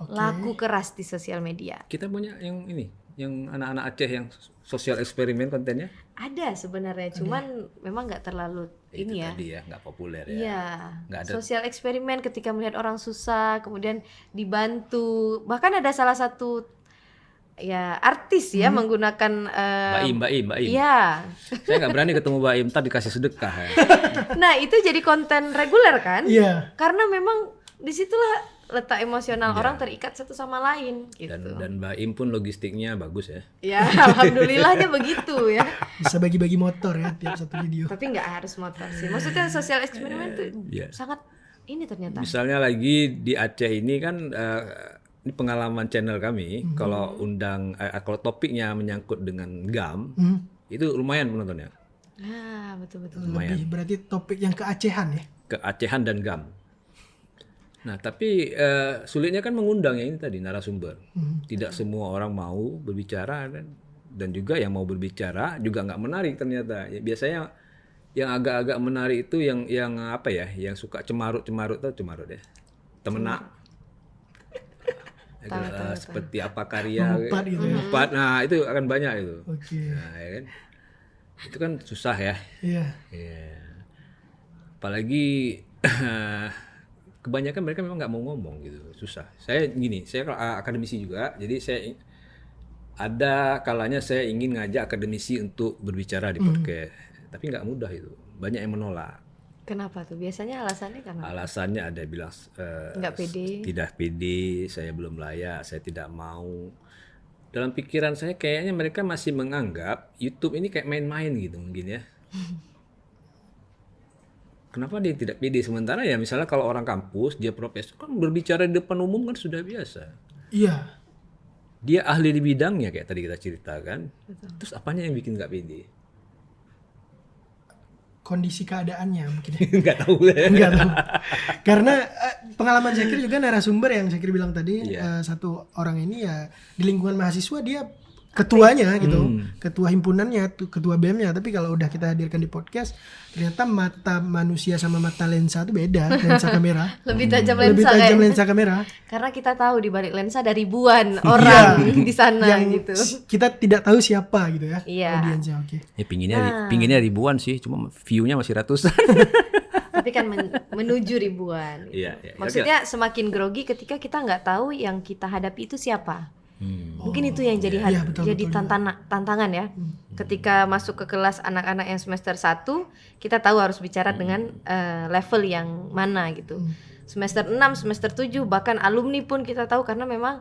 laku keras di sosial media. Kita punya yang ini, yang anak-anak Aceh yang sosial eksperimen kontennya. Ada sebenarnya, cuman memang nggak terlalu Itu ini ya. tadi ya, nggak populer ya. Iya, Nggak ada. sosial eksperimen ketika melihat orang susah, kemudian dibantu. Bahkan ada salah satu ya artis ya menggunakan Mbak Im. Iya. Saya nggak berani ketemu Mbak Im, ntar dikasih sedekah ya. Nah, itu jadi konten reguler kan? Iya. Karena memang disitulah letak emosional orang terikat satu sama lain gitu. Dan Mbak Im pun logistiknya bagus ya. Ya, alhamdulillahnya begitu ya. Bisa bagi-bagi motor ya tiap satu video. Tapi nggak harus motor sih. Maksudnya sosial eksperimen tuh Iya. sangat ini ternyata. Misalnya lagi di Aceh ini kan ini pengalaman channel kami, kalau kalau topiknya menyangkut dengan GAM, itu lumayan penontonnya. Nah, betul-betul. Lebih berarti topik yang keacehan ya. Keacehan dan GAM. Nah, tapi sulitnya kan mengundang ya ini tadi narasumber. Tidak semua orang mau berbicara dan juga yang mau berbicara juga nggak menarik ternyata. Ya, biasanya yang agak-agak menarik itu yang apa ya, yang suka cemarut-cemarut tuh cemarut ya. Temenak. Tahu. seperti apa karya, Mengumpat gitu ya. mengumpat. Nah itu akan banyak itu. Oke. Nah, ya kan? Itu kan susah ya. Iya. Iya. Apalagi kebanyakan mereka memang nggak mau ngomong gitu, susah. Saya akademisi juga, jadi saya ada kalanya saya ingin ngajak akademisi untuk berbicara di podcast, tapi nggak mudah itu, banyak yang menolak. Kenapa tuh? Biasanya alasannya karena Alasannya ada bilang nggak pede. tidak pede, saya belum layak, saya tidak mau. Dalam pikiran saya kayaknya mereka masih menganggap YouTube ini kayak main-main gitu mungkin ya. Kenapa dia tidak pede? Sementara ya misalnya kalau orang kampus, dia profesor, kan berbicara di depan umum kan sudah biasa. Iya. Dia ahli di bidangnya kayak tadi kita ceritakan. Terus apanya yang bikin nggak pede? Kondisi keadaannya mungkin. Nggak tahu. Enggak tahu. Karena pengalaman Zakir juga narasumber yang Zakir bilang tadi, Iya. satu orang ini ya di lingkungan mahasiswa dia ketuanya gitu, ketua himpunannya, ketua BEM-nya. Tapi kalau udah kita hadirkan di podcast, ternyata mata manusia sama mata lensa itu beda, lensa kamera. Lebih tajam Lebih lensa tajam kayak. lensa kamera. Karena kita tahu di balik lensa ada ribuan orang di sana Yang gitu. kita tidak tahu siapa gitu ya. Iya. Audiensnya, oke. Ya pinginnya ribuan sih, cuma view-nya masih ratusan. Tapi kan menuju ribuan. Gitu. Iya, iya. Maksudnya semakin grogi ketika kita nggak tahu yang kita hadapi itu siapa. Mungkin itu yang jadi Iya, betul, jadi betul tantangan ya. Ketika masuk ke kelas anak-anak yang semester 1, kita tahu harus bicara dengan level yang mana gitu. Semester 6, semester 7, bahkan alumni pun kita tahu karena memang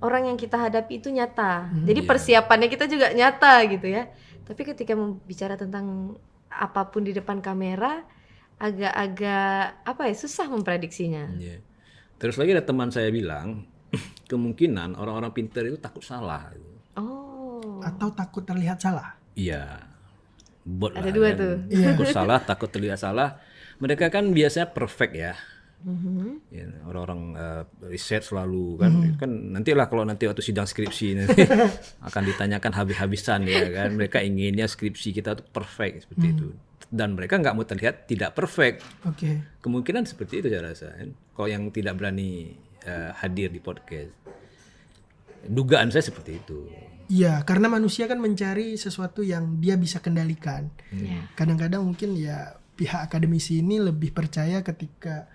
orang yang kita hadapi itu nyata. Jadi persiapannya kita juga nyata gitu ya. Tapi ketika bicara tentang apapun di depan kamera agak-agak susah memprediksinya. Iya. Terus lagi ada teman saya bilang, kemungkinan orang-orang pintar itu takut salah. Oh. Atau takut terlihat salah. Iya. Bot Ada lah, dua kan. tuh. Takut salah, takut terlihat salah. Mereka kan biasanya perfect ya. Ya, orang-orang riset selalu kan nantilah kalau nanti waktu sidang skripsi nanti akan ditanyakan habis-habisan ya kan. Mereka inginnya skripsi kita tuh perfect seperti itu. Dan mereka nggak mau terlihat tidak perfect. Oke. Kemungkinan seperti itu saya rasa. Kan? Kalau yang tidak berani hadir di podcast, dugaan saya seperti itu. Iya, karena manusia kan mencari sesuatu yang dia bisa kendalikan. Kadang-kadang mungkin ya pihak akademisi ini lebih percaya ketika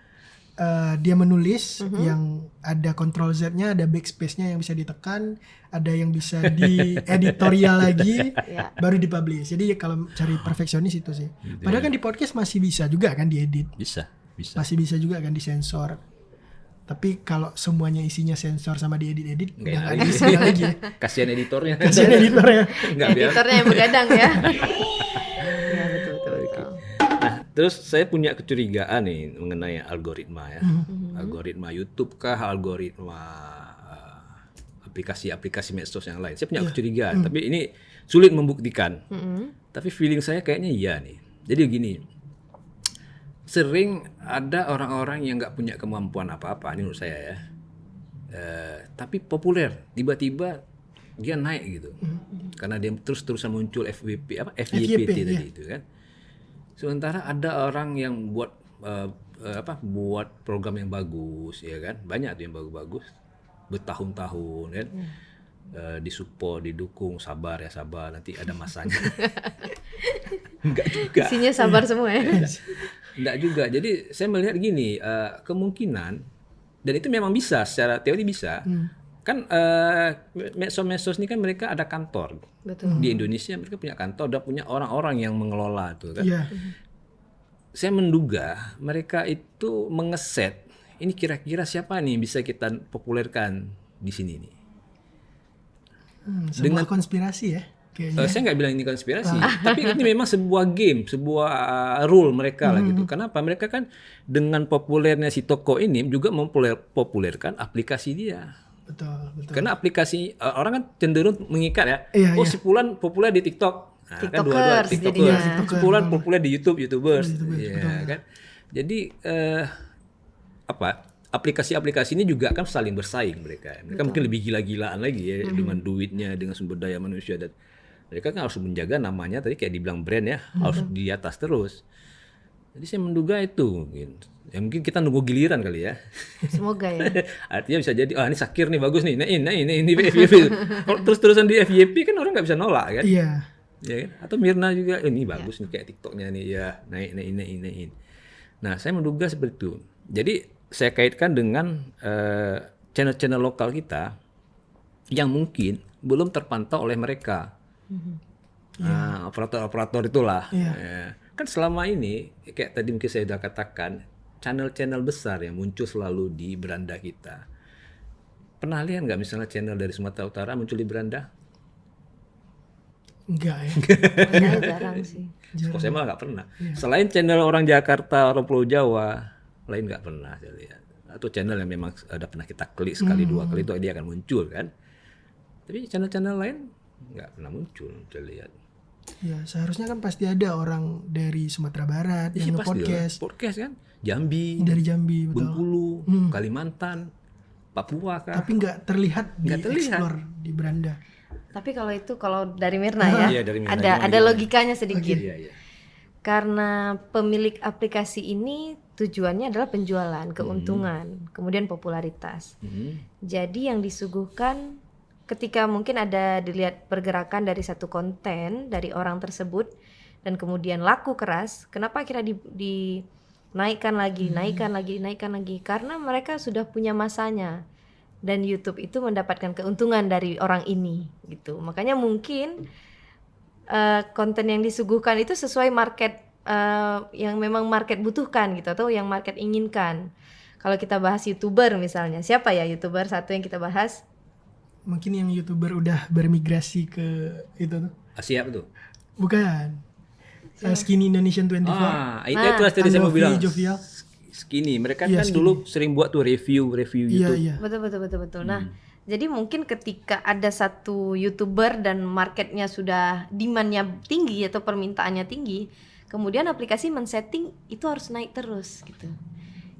dia menulis yang ada Ctrl Z-nya, ada backspace-nya yang bisa ditekan, ada yang bisa di editorial lagi, baru dipublish. Jadi kalau cari perfeksionis itu sih. Padahal kan di podcast masih bisa juga kan diedit, Bisa. masih bisa juga kan disensor. Tapi kalau semuanya isinya sensor sama diedit-edit, udah nggak ada isinya lagi ya. Kasihan editornya. Kasihan editornya. Nggak biar. Editornya yang begadang ya. Iya betul. Nah, terus saya punya kecurigaan nih mengenai algoritma ya. Algoritma YouTube kah, algoritma aplikasi-aplikasi medsos yang lain. Saya punya kecurigaan, tapi ini sulit membuktikan. Tapi feeling saya kayaknya iya nih. Jadi gini, sering ada orang-orang yang nggak punya kemampuan apa-apa, ini menurut saya ya. Tapi populer, tiba-tiba dia naik gitu. Karena dia terus-terusan muncul FYP tadi itu kan. Sementara ada orang yang buat buat program yang bagus ya kan. Banyak tuh yang bagus-bagus bertahun-tahun kan. Disupport, didukung, sabar nanti ada masanya. Enggak juga. Isinya sabar semua ya. Enggak juga. Jadi saya melihat gini, kemungkinan dan itu memang bisa secara teori bisa. Kan medsos-medsos ini kan mereka ada kantor. Betul. Di Indonesia mereka punya kantor dan punya orang-orang yang mengelola itu kan. Iya. Saya menduga mereka itu mengeset ini kira-kira siapa nih yang bisa kita populerkan di sini nih. Sebuah konspirasi ya kayaknya. Saya nggak bilang ini konspirasi, tapi ini memang sebuah game, sebuah rule mereka lah gitu. Kenapa? Mereka kan dengan populernya si toko ini juga mempopulerkan aplikasi dia. Betul. Karena aplikasi orang kan cenderung mengikat ya. Iya, Oh iya. si Fulan populer di TikTok. Nah, kan Tiktokers Tiktokers. jadinya. Si Fulan populer di YouTubers. Iya kan. Jadi aplikasi-aplikasi ini juga kan saling bersaing mereka. Mereka mungkin lebih gila-gilaan lagi ya dengan duitnya, dengan sumber daya manusia dan mereka kan harus menjaga namanya tadi kayak dibilang brand ya, harus di atas terus. Jadi saya menduga itu mungkin. Ya mungkin kita nunggu giliran kali ya. Semoga ya. Artinya bisa jadi, ini Shakir nih bagus nih, ini FYP. Kalau terus-terusan di FYP kan orang nggak bisa nolak kan? Iya. Ya kan? Atau Mirna juga, ini bagus nih kayak TikToknya nih ya, naik. Nah, saya menduga seperti itu. Jadi saya kaitkan dengan channel-channel lokal kita yang mungkin belum terpantau oleh mereka. Nah, operator-operator itulah. Ya. Kan selama ini, kayak tadi mungkin saya sudah katakan, channel-channel besar yang muncul selalu di beranda kita. Pernah lihat nggak misalnya channel dari Sumatera Utara muncul di beranda? Enggak ya. Padahal jarang sih. Kok saya malah nggak pernah. Selain channel orang Jakarta, orang Pulau Jawa, lain nggak pernah saya lihat. Atau channel yang memang ada pernah kita klik sekali dua kali itu dia akan muncul kan. Tapi channel-channel lain nggak pernah muncul saya lihat. Ya, seharusnya kan pasti ada orang dari Sumatera Barat yang Iya, pasti nge-podcast. lah. Podcast kan, Jambi, Dari Jambi, betul. Bengkulu, Kalimantan, Papua kan. Tapi nggak terlihat di Nggak terlihat. explore di beranda. Tapi kalau dari Mirna ya, Iya, dari Mirna. ada Gimana? logikanya sedikit. Iya. Karena pemilik aplikasi ini tujuannya adalah penjualan, keuntungan, kemudian popularitas. Jadi yang disuguhkan ketika mungkin ada dilihat pergerakan dari satu konten dari orang tersebut dan kemudian laku keras, kenapa akhirnya dinaikkan lagi, naikkan lagi, karena mereka sudah punya masanya dan YouTube itu mendapatkan keuntungan dari orang ini gitu. Makanya mungkin konten yang disuguhkan itu sesuai market yang memang market butuhkan gitu atau yang market inginkan. Kalau kita bahas YouTuber misalnya, siapa ya YouTuber satu yang kita bahas? Mungkin yang YouTuber udah bermigrasi ke itu tuh. Asia betul. Bukan. Skinny Indonesian 24. Itu tadi saya mau Andovi, bilang. Jovial. Skinny, mereka Iya, kan dulu sering buat tuh review Iya, gitu. iya. Betul. Nah, jadi mungkin ketika ada satu YouTuber dan marketnya sudah demand-nya tinggi atau permintaannya tinggi, kemudian aplikasi men-setting itu harus naik terus gitu.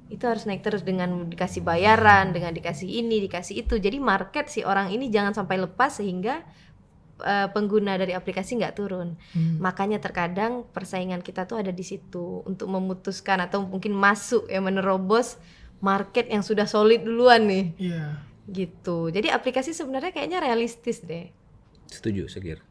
Itu harus naik terus dengan dikasih bayaran, dengan dikasih ini, dikasih itu. Jadi market si orang ini jangan sampai lepas sehingga pengguna dari aplikasi nggak turun. Makanya terkadang persaingan kita tuh ada di situ untuk memutuskan atau mungkin masuk ya menerobos market yang sudah solid duluan nih. Iya. Gitu. Jadi aplikasi sebenarnya kayaknya realistis deh. Setuju, Shakir.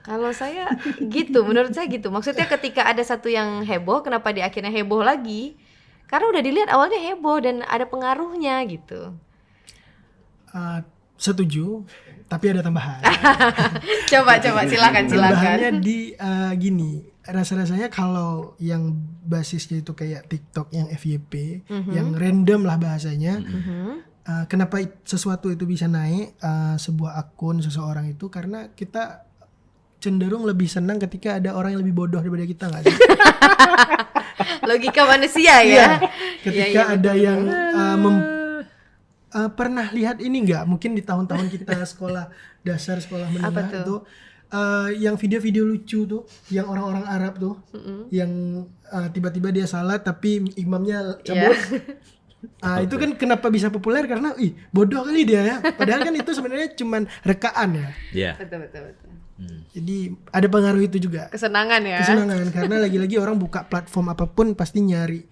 Kalau saya gitu, menurut saya gitu. Maksudnya ketika ada satu yang heboh, kenapa di akhirnya heboh lagi? Karena udah dilihat awalnya heboh dan ada pengaruhnya gitu. Setuju, tapi ada tambahan. Coba silakan. Tambahannya di gini, rasa-rasanya kalau yang basisnya itu kayak TikTok yang FYP, yang random lah bahasanya, kenapa sesuatu itu bisa naik, sebuah akun seseorang itu karena kita cenderung lebih senang ketika ada orang yang lebih bodoh daripada kita, nggak sih? Logika manusia ya. Iya, ketika Iya, ada yang pernah lihat ini nggak? Mungkin di tahun-tahun kita sekolah dasar, sekolah menengah Apa tuh? itu yang video-video lucu tuh, yang orang-orang Arab tuh, yang tiba-tiba dia salat tapi imamnya cabut. Itu kan kenapa bisa populer karena bodoh kali dia ya. Padahal kan itu sebenarnya cuman rekaan ya. Iya. Betul. Jadi ada pengaruh itu juga. Kesenangan ya. Kesenangan karena lagi-lagi orang buka platform apapun pasti nyari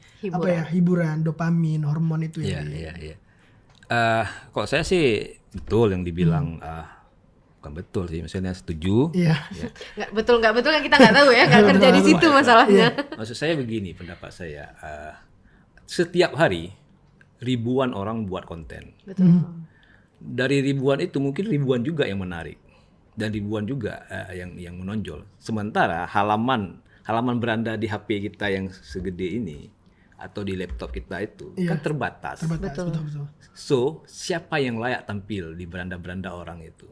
hiburan, dopamin, hormon itu ya. Iya. Kok saya sih betul yang dibilang bukan betul sih, maksudnya setuju. Iya. Nggak betul kan kita nggak tahu ya, nggak kerja di situ masalahnya. Maksud saya begini, pendapat saya, setiap hari ribuan orang buat konten. Betul. Dari ribuan itu mungkin ribuan juga yang menarik dan ribuan juga yang menonjol. Sementara halaman beranda di HP kita yang segede ini atau di laptop kita itu kan terbatas. Betul. So, siapa yang layak tampil di beranda-beranda orang itu?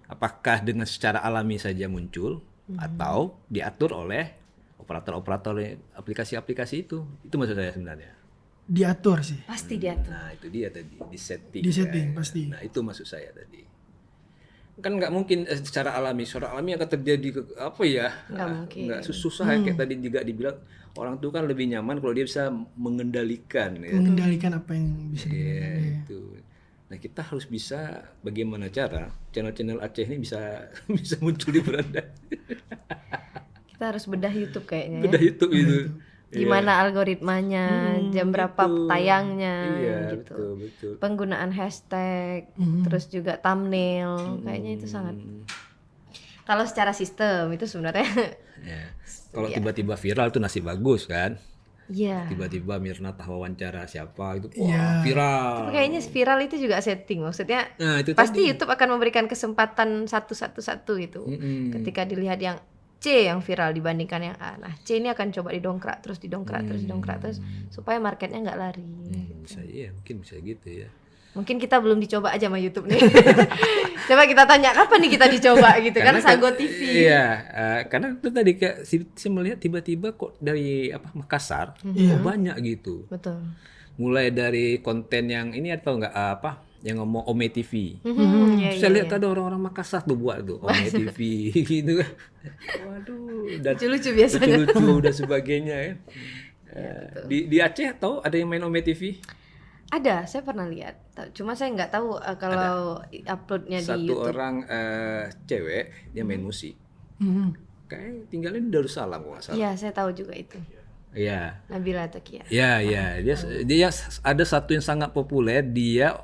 Apakah dengan secara alami saja muncul atau diatur oleh operator-operator aplikasi-aplikasi itu? Itu maksud saya sebenarnya. Diatur sih. Pasti diatur. Nah, itu dia tadi, disetting. Disetting, pasti. Nah, itu maksud saya tadi. Kan nggak mungkin secara alami akan terjadi Nggak mungkin. nggak susah kayak tadi juga dibilang, orang tuh kan lebih nyaman kalau dia bisa mengendalikan ya. Mengendalikan apa yang bisa Iya, itu. Nah, kita harus bisa bagaimana cara channel-channel Aceh ini bisa muncul di beranda. Kita harus bedah YouTube kayaknya ya. Bedah YouTube itu. gimana algoritmanya, jam berapa gitu. tayangnya, Iya, gitu. betul. Penggunaan hashtag, terus juga thumbnail, kayaknya itu sangat. Kalau secara sistem itu sebenarnya, Ya. Kalau tiba-tiba viral itu nasib bagus kan. iya. Tiba-tiba Mirna wawancara siapa itu, Iya. viral. Tapi kayaknya viral itu juga setting, maksudnya Nah, itu pasti tadi. YouTube akan memberikan kesempatan satu gitu. Ketika dilihat yang C yang viral dibandingkan yang A, nah C ini akan coba didongkrak terus supaya marketnya nggak lari. Mungkin bisa gitu ya. Mungkin kita belum dicoba aja sama YouTube nih. Coba kita tanya kapan nih kita dicoba gitu kan, Sago TV. Iya, karena itu tadi kayak saya melihat tiba-tiba kok dari Makassar kok banyak gitu. Betul. Mulai dari konten yang ini atau enggak yang ngomong Ome TV. Iya, Saya lihat ada orang-orang Makassar tuh buat tuh Ome TV gitu kan. Waduh, dan Lucu-lucu biasanya. lucu dan sebagainya kan. Di Aceh tahu ada yang main Ome TV? Ada, saya pernah lihat. Cuma saya nggak tahu kalau uploadnya di Satu YouTube. orang cewek dia main musik. Kayak tinggalnya di Darussalam kok nggak salah. Iya, saya tahu juga itu. Iya. Nabila Takia. Ya, dia ada satu yang sangat populer, dia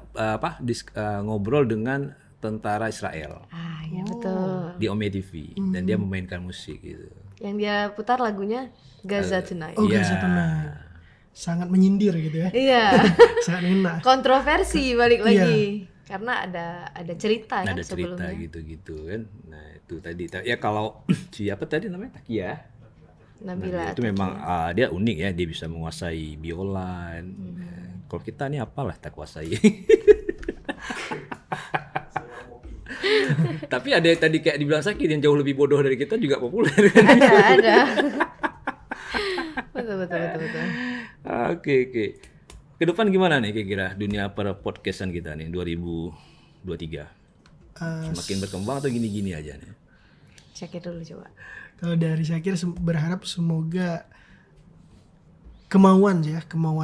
ngobrol dengan tentara Israel Ah, ya betul. di Ome TV dan dia memainkan musik gitu. Yang dia putar lagunya Gaza Tonight. Oh, Iya. Gaza Tonight. Sangat menyindir gitu ya. Iya. Sangat ngena. Kontroversi balik lagi. Karena ada cerita kan Ada cerita sebelumnya. gitu kan. Nah, itu tadi ya kalau siapa tadi namanya Takia. Nabila Itu memang dia unik ya, dia bisa menguasai biolan. Kalau kita nih apalah tak kuasai. Tapi ada yang tadi kayak dibilang Sakit yang jauh lebih bodoh dari kita juga populer. Ada. betul. Oke. Ke depan gimana nih kira-kira dunia podcastan kita nih 2023? Semakin berkembang atau gini-gini aja nih? Cek dulu coba. Kalau dari Syakir berharap semoga kemauan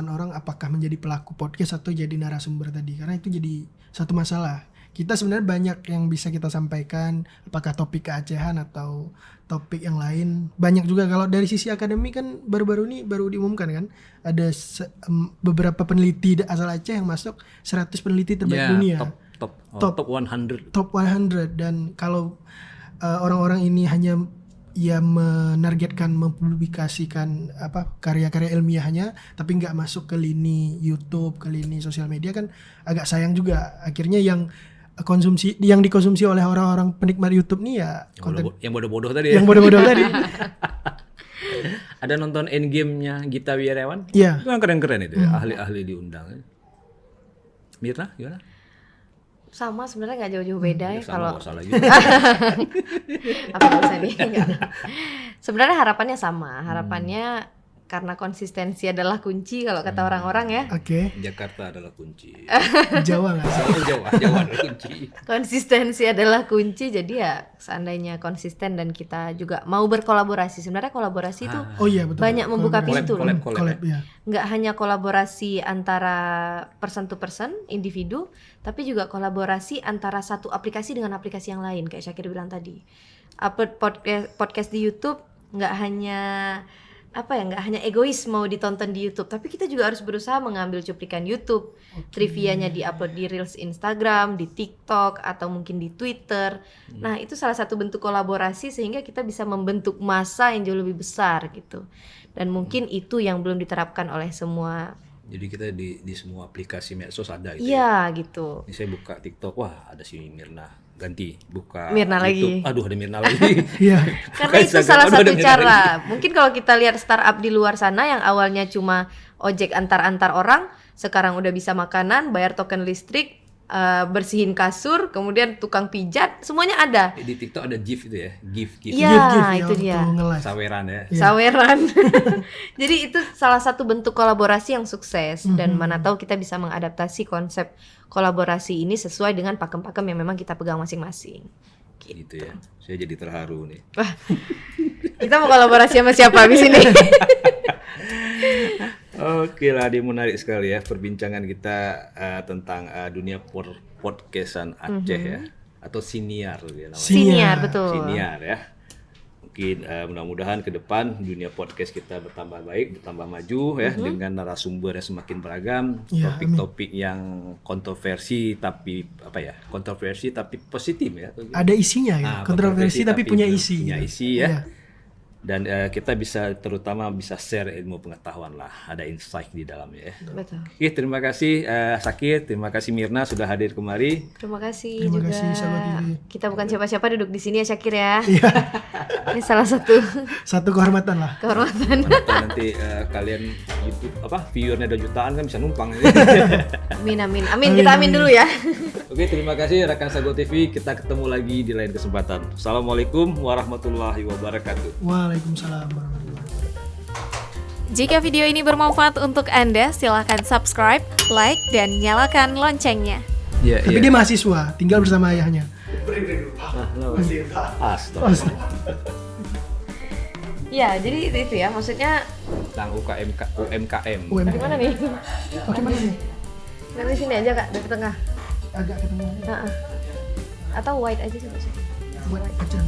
orang apakah menjadi pelaku podcast atau jadi narasumber tadi, karena itu jadi satu masalah. Kita sebenarnya banyak yang bisa kita sampaikan, apakah topik keacehan atau topik yang lain. Banyak juga kalau dari sisi akademik kan baru diumumkan kan ada beberapa peneliti asal Aceh yang masuk 100 peneliti terbaik dunia. Top 100. Top 100, dan kalau orang-orang ini hanya menargetkan mempublikasikan karya-karya ilmiahnya tapi nggak masuk ke lini YouTube, ke lini sosial media, kan agak sayang juga. Akhirnya yang dikonsumsi oleh orang-orang penikmat YouTube nih ya konten yang bodoh-bodoh tadi ya. yang bodoh-bodoh tadi. Ada nonton Endgame-nya Gita Wirjawan? Iya. Itu kan keren-keren itu ya, ahli-ahli diundang. Mirna gimana? Sama sebenarnya nggak jauh-jauh beda ya kalau Sama lagi. apa bisa nih? Sebenarnya harapannya sama. Harapannya karena konsistensi adalah kunci kalau kata orang-orang ya. Oke. Jakarta adalah kunci. Jawa nggak? Jawa adalah kunci. Konsistensi adalah kunci. Jadi ya seandainya konsisten dan kita juga mau berkolaborasi. Sebenarnya kolaborasi itu Oh iya betul. banyak membuka pintu loh. Collab ya. Nggak hanya kolaborasi antara person to person, individu, tapi juga kolaborasi antara satu aplikasi dengan aplikasi yang lain. Kayak Syakir bilang tadi, upload podcast di YouTube nggak hanya egois mau ditonton di YouTube, tapi kita juga harus berusaha mengambil cuplikan YouTube, trivianya diupload di Reels Instagram, di TikTok, atau mungkin di Twitter. Nah, itu salah satu bentuk kolaborasi sehingga kita bisa membentuk massa yang jauh lebih besar gitu. Dan mungkin itu yang belum diterapkan oleh semua. Jadi kita di semua aplikasi medsos ada gitu. Iya, gitu. Ini saya buka TikTok, wah ada si Mirna. Ganti buka Mirna YouTube. lagi. Aduh ada Mirna lagi. Iya. Karena itu Instagram, salah aduh, ada satu Mirna cara. lagi. Mungkin kalau kita lihat startup di luar sana yang awalnya cuma ojek antar orang, sekarang udah bisa makanan, bayar token listrik, bersihin kasur, kemudian tukang pijat, semuanya ada. Di TikTok ada GIF itu ya, GIF. Iya, itu dia. Saweran ya. Saweran. Jadi itu salah satu bentuk kolaborasi yang sukses, dan mana tahu kita bisa mengadaptasi konsep kolaborasi ini sesuai dengan pakem-pakem yang memang kita pegang masing-masing. Gitu ya. Saya jadi terharu nih. Wah, kita mau kolaborasi sama siapa habis ini? Oke lah, dia menarik sekali ya perbincangan kita tentang dunia podcastan Aceh ya, atau siniar dia namanya. Siniar, betul. Siniar ya. mungkin mudah-mudahan ke depan dunia podcast kita bertambah baik, bertambah maju ya, dengan narasumber yang semakin beragam, Ya, topik-topik yang kontroversi tapi positif ya. Ada isinya ya, kontroversi tapi punya isi. Punya gitu. isi ya. Iya. Dan kita terutama bisa share ilmu pengetahuan lah, ada insight di dalamnya ya. Betul. Oke, terima kasih Sakir, terima kasih Mirna sudah hadir kemari. Terima kasih Terima juga. kasih, sahabat TV. Kita bukan siapa-siapa duduk di sini ya Syakir ya. Iya. Ini salah satu Satu kehormatan lah. kehormatan. Mana nanti kalian YouTube viewernya 2 jutaan kan bisa numpang. Amin amin. Amin, kita amin dulu ya. Oke, terima kasih rekan Sago TV. Kita ketemu lagi di lain kesempatan. Assalamualaikum warahmatullahi wabarakatuh. Waalaikumsalam warahmatullahi wabarakatuh. Jika video ini bermanfaat untuk Anda, silakan subscribe, like, dan nyalakan loncengnya. Iya, Tapi dia mahasiswa, tinggal bersama ayahnya. Astaga. Iya, jadi itu ya maksudnya Tentang UMKM. gimana nih? Oke, mana nih? Dari sini aja Kak, dari tengah. Agak ke tengah. Atau white aja coba sih. Buat kecil.